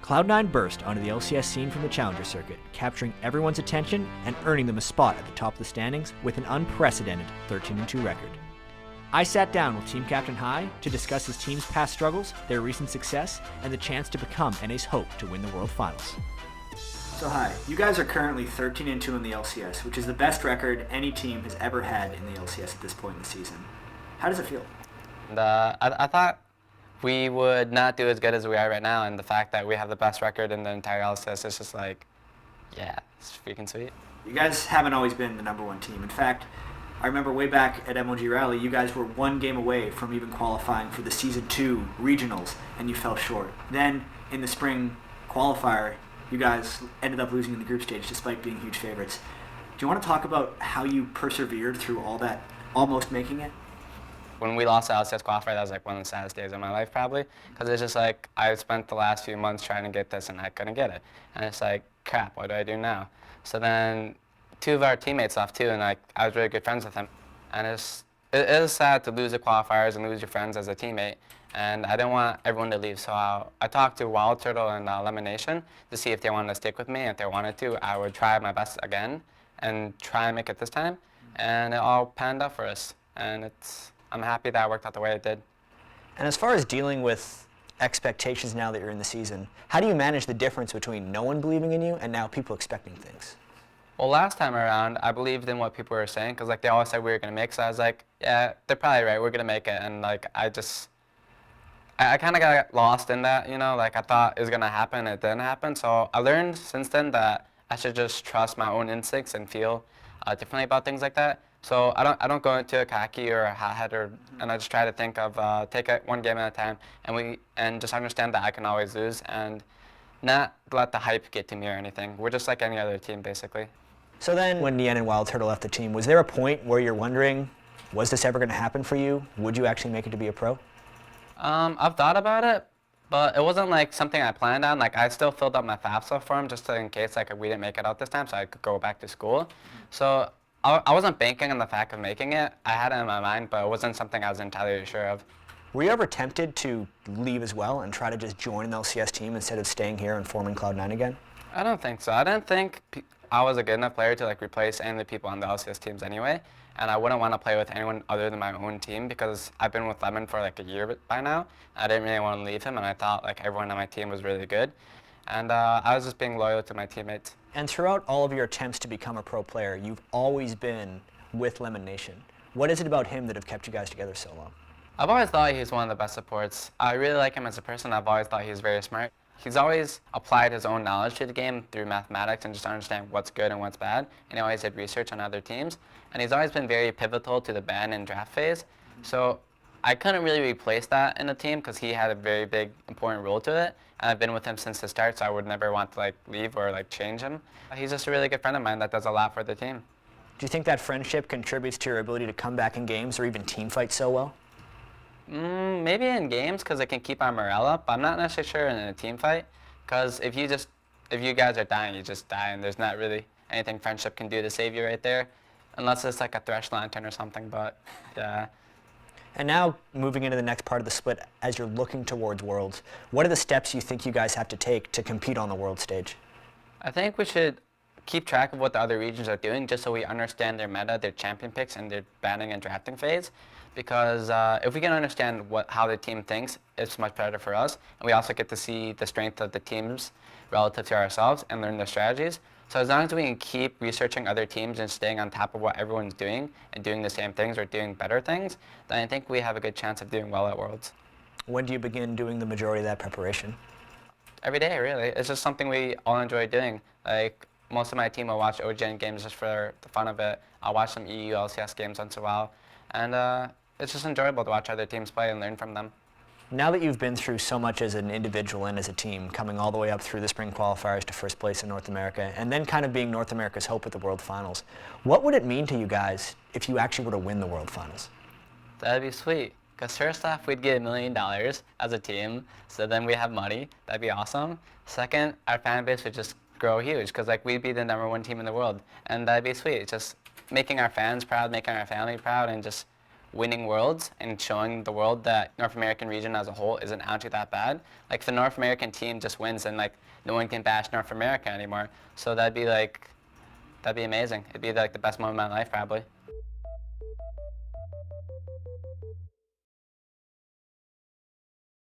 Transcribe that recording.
Cloud9 burst onto the LCS scene from the Challenger circuit, capturing everyone's attention and earning them a spot at the top of the standings with an unprecedented 13-2 record. I sat down with team captain Hai to discuss his team's past struggles, their recent success, and the chance to become NA's hope to win the World Finals. So Hai, you guys are currently 13-2 in the LCS, which is the best record any team has ever had in the LCS at this point in the season. How does it feel? I thought we would not do as good as we are right now, and the fact that we have the best record in the entire LCS is just like, yeah, it's freaking sweet. You guys haven't always been the number one team. In fact, I remember way back at MLG Rally, you guys were one game away from even qualifying for the Season 2 regionals, and you fell short. Then, in the spring qualifier, you guys ended up losing in the group stage despite being huge favorites. Do you want to talk about how you persevered through all that, almost making it? When we lost the LCS qualifier, that was like one of the saddest days of my life probably, because it's just like I spent the last few months trying to get this and I couldn't get it. And it's like, crap, what do I do now? So then two of our teammates left too, and like I was really good friends with them. And it is sad to lose the qualifiers and lose your friends as a teammate. And I didn't want everyone to leave, so I talked to Wild Turtle and Lemon Nation to see if they wanted to stick with me. If they wanted to, I would try my best again and try and make it this time. And it all panned out for us. And I'm happy that it worked out the way it did. And as far as dealing with expectations now that you're in the season, how do you manage the difference between no one believing in you and now people expecting things? Well, last time around, I believed in what people were saying, because like they always said we were going to make, so I was like, yeah, they're probably right, we're going to make it. And like I kind of got lost in that, you know, like I thought it was going to happen, it didn't happen. So I learned since then that I should just trust my own instincts and feel differently about things like that. So I don't go into a cocky or a hot-head, and I just try to think of take it one game at a time, and just understand that I can always lose and not let the hype get to me or anything. We're just like any other team, basically. So then, when Nien and Wild Turtle left the team, was there a point where you're wondering, was this ever going to happen for you? Would you actually make it to be a pro? I've thought about it, but it wasn't like something I planned on. Like I still filled up my FAFSA form just in case like we didn't make it out this time, so I could go back to school. So I wasn't banking on the fact of making it. I had it in my mind, but it wasn't something I was entirely sure of. Were you ever tempted to leave as well and try to just join an LCS team instead of staying here and forming Cloud9 again? I don't think so. I didn't think I was a good enough player to like replace any of the people on the LCS teams anyway, and I wouldn't want to play with anyone other than my own team because I've been with Lemon for like a year by now. I didn't really want to leave him, and I thought like everyone on my team was really good, and I was just being loyal to my teammates. And throughout all of your attempts to become a pro player, you've always been with Lemon Nation. What is it about him that have kept you guys together so long? I've always thought he's one of the best supports. I really like him as a person. I've always thought he's very smart. He's always applied his own knowledge to the game through mathematics and just understand what's good and what's bad. And he always did research on other teams. And he's always been very pivotal to the ban and draft phase. So I couldn't really replace that in the team because he had a very big, important role to it. And I've been with him since the start, so I would never want to like leave or like change him. He's just a really good friend of mine that does a lot for the team. Do you think that friendship contributes to your ability to come back in games or even team fight so well? Maybe in games because it can keep our morale up. I'm not necessarily sure in a team fight because if you guys are dying, you just die, and there's not really anything friendship can do to save you right there, unless it's like a Thresh Lantern or something. But yeah. And now moving into the next part of the split, as you're looking towards Worlds, what are the steps you think you guys have to take to compete on the world stage? I think we should keep track of what the other regions are doing just so we understand their meta, their champion picks, and their banning and drafting phase. Because if we can understand how the team thinks, it's much better for us. And we also get to see the strength of the teams relative to ourselves and learn their strategies. So as long as we can keep researching other teams and staying on top of what everyone's doing and doing the same things or doing better things, then I think we have a good chance of doing well at Worlds. When do you begin doing the majority of that preparation? Every day, really. It's just something we all enjoy doing. Like, most of my team will watch OGN games just for the fun of it. I'll watch some EU LCS games once in a while. And it's just enjoyable to watch other teams play and learn from them. Now that you've been through so much as an individual and as a team, coming all the way up through the spring qualifiers to first place in North America, and then kind of being North America's hope at the World Finals, what would it mean to you guys if you actually were to win the World Finals? That'd be sweet. Because first off, we'd get $1 million as a team, so then we have money. That'd be awesome. Second, our fan base would just grow huge, because like we'd be the #1 team in the world, and that'd be sweet. Just making our fans proud, making our family proud, and just winning Worlds and showing the world that North American region as a whole isn't actually that bad. Like if the North American team just wins, then like no one can bash North America anymore. So that'd be amazing. It'd be like the best moment of my life probably.